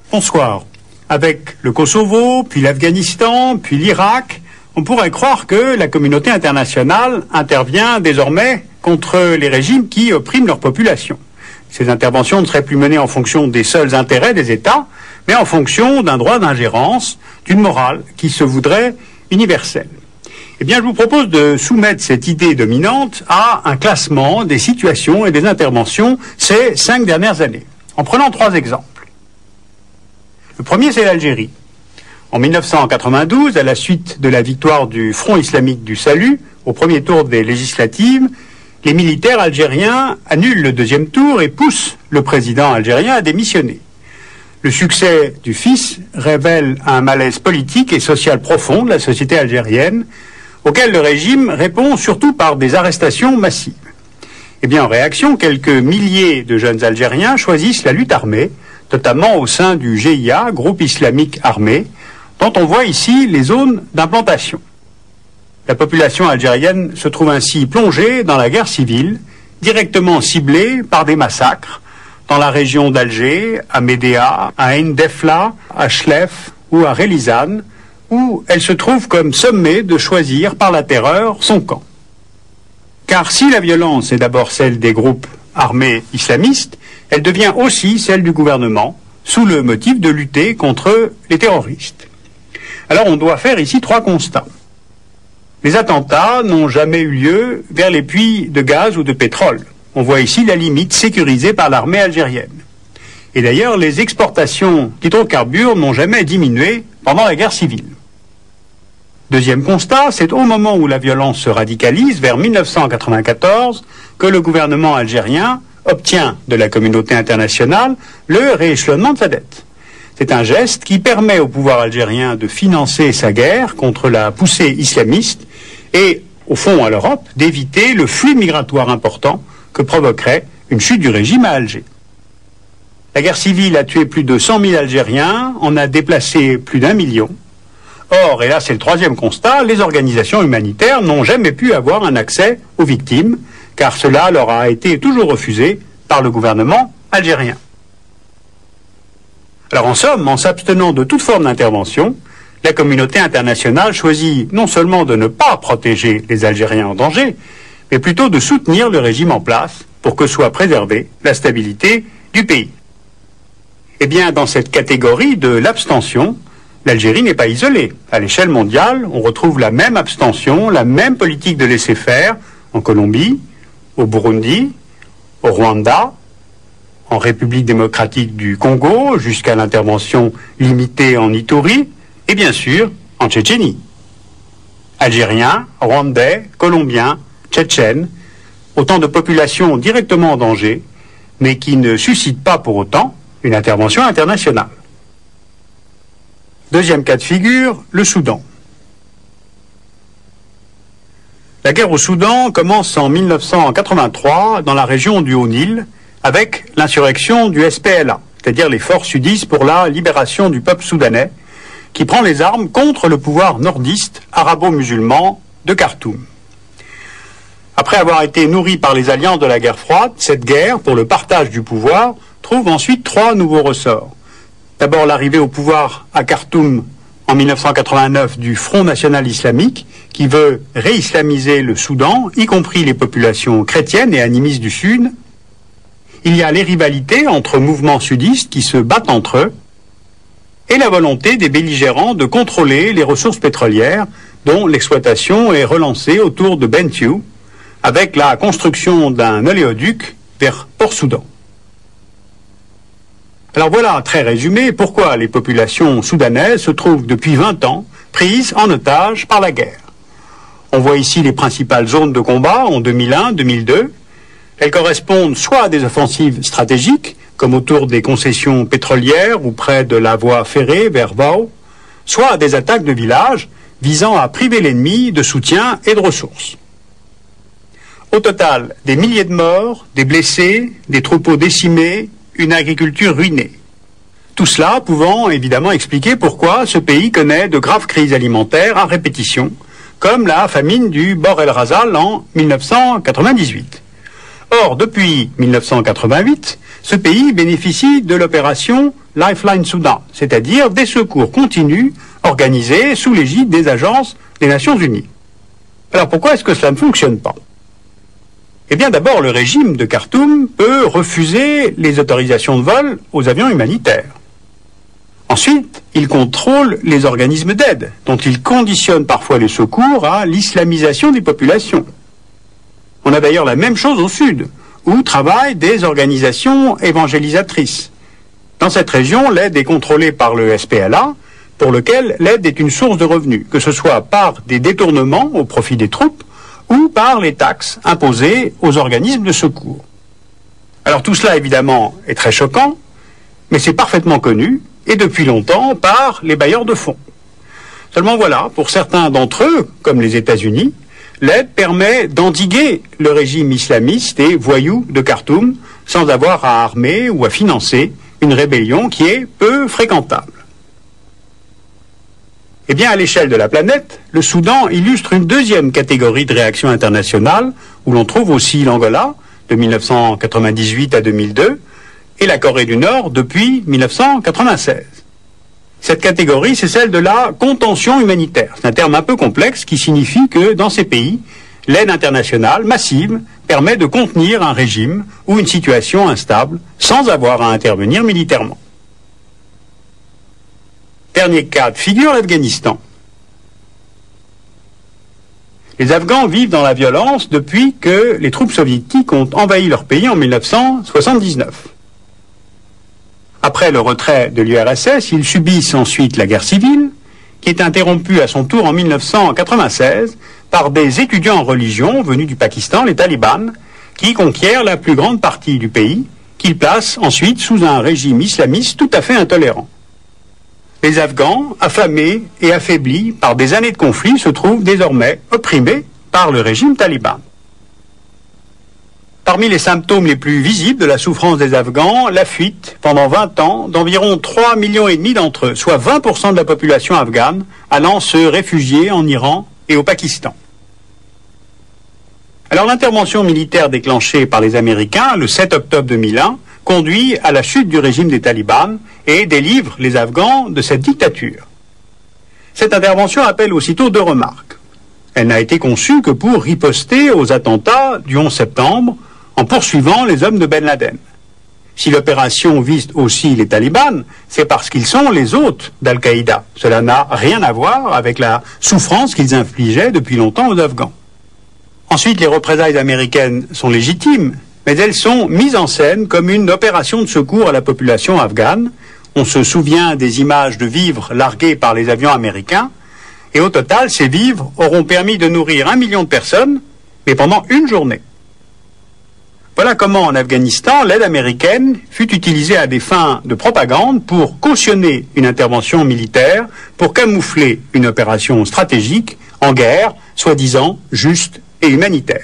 Bonsoir. Avec le Kosovo, puis l'Afghanistan, puis l'Irak, on pourrait croire que la communauté internationale intervient désormais contre les régimes qui oppriment leur population. Ces interventions ne seraient plus menées en fonction des seuls intérêts des États, mais en fonction d'un droit d'ingérence, d'une morale qui se voudrait universelle. Eh bien, je vous propose de soumettre cette idée dominante à un classement des situations et des interventions ces 5 dernières années, en prenant 3 exemples. Le premier, c'est l'Algérie. En 1992, à la suite de la victoire du Front islamique du salut, au premier tour des législatives, les militaires algériens annulent le deuxième tour et poussent le président algérien à démissionner. Le succès du fils révèle un malaise politique et social profond de la société algérienne, auquel le régime répond surtout par des arrestations massives. Eh bien, en réaction, quelques milliers de jeunes Algériens choisissent la lutte armée, notamment au sein du GIA, groupe islamique armé, dont on voit ici les zones d'implantation. La population algérienne se trouve ainsi plongée dans la guerre civile, directement ciblée par des massacres, dans la région d'Alger, à Médéa, à Ain Defla, à Chlef ou à Relizane, où elle se trouve comme sommée de choisir par la terreur son camp. Car si la violence est d'abord celle des groupes armés islamistes, elle devient aussi celle du gouvernement, sous le motif de lutter contre les terroristes. Alors on doit faire ici 3 constats. Les attentats n'ont jamais eu lieu vers les puits de gaz ou de pétrole. On voit ici la limite sécurisée par l'armée algérienne. Et d'ailleurs, les exportations d'hydrocarbures n'ont jamais diminué pendant la guerre civile. Deuxième constat, c'est au moment où la violence se radicalise, vers 1994, que le gouvernement algérien obtient de la communauté internationale le rééchelonnement de sa dette. C'est un geste qui permet au pouvoir algérien de financer sa guerre contre la poussée islamiste et, au fond, à l'Europe, d'éviter le flux migratoire important que provoquerait une chute du régime à Alger. La guerre civile a tué plus de 100 000 Algériens, en a déplacé plus d'1 million. Or, et là c'est le 3e constat, les organisations humanitaires n'ont jamais pu avoir un accès aux victimes, car cela leur a été toujours refusé par le gouvernement algérien. Alors en somme, en s'abstenant de toute forme d'intervention, la communauté internationale choisit non seulement de ne pas protéger les Algériens en danger, mais plutôt de soutenir le régime en place pour que soit préservée la stabilité du pays. Eh bien, dans cette catégorie de l'abstention, l'Algérie n'est pas isolée. À l'échelle mondiale, on retrouve la même abstention, la même politique de laisser-faire en Colombie, au Burundi, au Rwanda, en République démocratique du Congo, jusqu'à l'intervention limitée en Ituri, et bien sûr en Tchétchénie. Algériens, Rwandais, Colombiens, Tchétchènes, autant de populations directement en danger, mais qui ne suscitent pas pour autant une intervention internationale. Deuxième cas de figure, le Soudan. La guerre au Soudan commence en 1983 dans la région du Haut-Nil avec l'insurrection du SPLA, c'est-à-dire les forces sudistes pour la libération du peuple soudanais, qui prend les armes contre le pouvoir nordiste arabo-musulman de Khartoum. Après avoir été nourrie par les alliances de la guerre froide, cette guerre, pour le partage du pouvoir, trouve ensuite 3 nouveaux ressorts. D'abord l'arrivée au pouvoir à Khartoum en 1989 du Front national islamique qui veut réislamiser le Soudan, y compris les populations chrétiennes et animistes du Sud. Il y a les rivalités entre mouvements sudistes qui se battent entre eux et la volonté des belligérants de contrôler les ressources pétrolières dont l'exploitation est relancée autour de Bentiu avec la construction d'un oléoduc vers Port-Soudan. Alors voilà, très résumé, pourquoi les populations soudanaises se trouvent depuis 20 ans prises en otage par la guerre. On voit ici les principales zones de combat en 2001-2002. Elles correspondent soit à des offensives stratégiques, comme autour des concessions pétrolières ou près de la voie ferrée vers Wau, soit à des attaques de villages visant à priver l'ennemi de soutien et de ressources. Au total, des milliers de morts, des blessés, des troupeaux décimés, une agriculture ruinée. Tout cela pouvant évidemment expliquer pourquoi ce pays connaît de graves crises alimentaires à répétition, comme la famine du Bor el Ghazal en 1998. Or, depuis 1988, ce pays bénéficie de l'opération Lifeline Soudan, c'est-à-dire des secours continus organisés sous l'égide des agences des Nations Unies. Alors pourquoi est-ce que cela ne fonctionne pas? Eh bien d'abord, le régime de Khartoum peut refuser les autorisations de vol aux avions humanitaires. Ensuite, il contrôle les organismes d'aide, dont il conditionne parfois les secours à l'islamisation des populations. On a d'ailleurs la même chose au sud, où travaillent des organisations évangélisatrices. Dans cette région, l'aide est contrôlée par le SPLA, pour lequel l'aide est une source de revenus, que ce soit par des détournements au profit des troupes ou par les taxes imposées aux organismes de secours. Alors tout cela, évidemment, est très choquant, mais c'est parfaitement connu, et depuis longtemps, par les bailleurs de fonds. Seulement voilà, pour certains d'entre eux, comme les États-Unis, l'aide permet d'endiguer le régime islamiste et voyou de Khartoum sans avoir à armer ou à financer une rébellion qui est peu fréquentable. Eh bien, à l'échelle de la planète, le Soudan illustre une deuxième catégorie de réaction internationale, où l'on trouve aussi l'Angola, de 1998 à 2002, et la Corée du Nord depuis 1996. Cette catégorie, c'est celle de la contention humanitaire. C'est un terme un peu complexe qui signifie que dans ces pays, l'aide internationale massive permet de contenir un régime ou une situation instable sans avoir à intervenir militairement. Dernier cas de figure, l'Afghanistan. Les Afghans vivent dans la violence depuis que les troupes soviétiques ont envahi leur pays en 1979. Après le retrait de l'URSS, ils subissent ensuite la guerre civile, qui est interrompue à son tour en 1996 par des étudiants en religion venus du Pakistan, les talibans, qui conquièrent la plus grande partie du pays, qu'ils placent ensuite sous un régime islamiste tout à fait intolérant. Les Afghans, affamés et affaiblis par des années de conflit, se trouvent désormais opprimés par le régime taliban. Parmi les symptômes les plus visibles de la souffrance des Afghans, la fuite, pendant 20 ans, d'environ 3,5 millions d'entre eux, soit 20% de la population afghane, allant se réfugier en Iran et au Pakistan. Alors l'intervention militaire déclenchée par les Américains le 7 octobre 2001 conduit à la chute du régime des talibans et délivre les Afghans de cette dictature. Cette intervention appelle aussitôt deux remarques. Elle n'a été conçue que pour riposter aux attentats du 11 septembre en poursuivant les hommes de Ben Laden. Si l'opération vise aussi les talibans, c'est parce qu'ils sont les hôtes d'Al-Qaïda. Cela n'a rien à voir avec la souffrance qu'ils infligeaient depuis longtemps aux Afghans. Ensuite, les représailles américaines sont légitimes, mais elles sont mises en scène comme une opération de secours à la population afghane. On se souvient des images de vivres largués par les avions américains, et au total, ces vivres auront permis de nourrir 1 million de personnes, mais pendant une journée. Voilà comment, en Afghanistan, l'aide américaine fut utilisée à des fins de propagande pour cautionner une intervention militaire, pour camoufler une opération stratégique en guerre, soi-disant juste et humanitaire.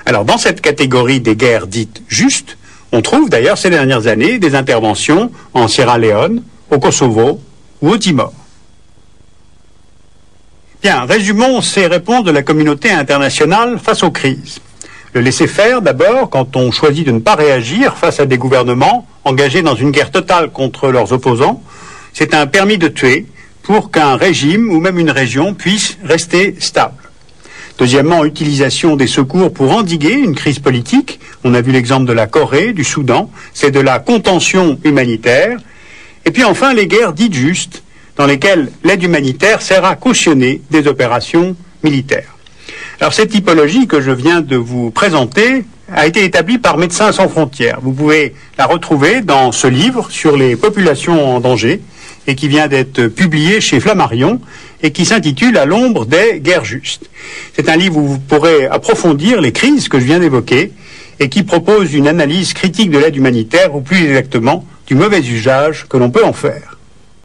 Alors, dans cette catégorie des guerres dites justes, on trouve d'ailleurs ces dernières années des interventions en Sierra Leone, au Kosovo ou au Timor. Bien, résumons ces réponses de la communauté internationale face aux crises. Le laisser-faire, d'abord, quand on choisit de ne pas réagir face à des gouvernements engagés dans une guerre totale contre leurs opposants, c'est un permis de tuer pour qu'un régime ou même une région puisse rester stable. Deuxièmement, utilisation des secours pour endiguer une crise politique. On a vu l'exemple de la Corée, du Soudan, c'est de la contention humanitaire. Et puis enfin, les guerres dites justes, dans lesquelles l'aide humanitaire sert à cautionner des opérations militaires. Alors cette typologie que je viens de vous présenter a été établie par Médecins sans frontières. Vous pouvez la retrouver dans ce livre sur les populations en danger et qui vient d'être publié chez Flammarion et qui s'intitule « À l'ombre des guerres justes ». C'est un livre où vous pourrez approfondir les crises que je viens d'évoquer et qui propose une analyse critique de l'aide humanitaire ou plus exactement du mauvais usage que l'on peut en faire.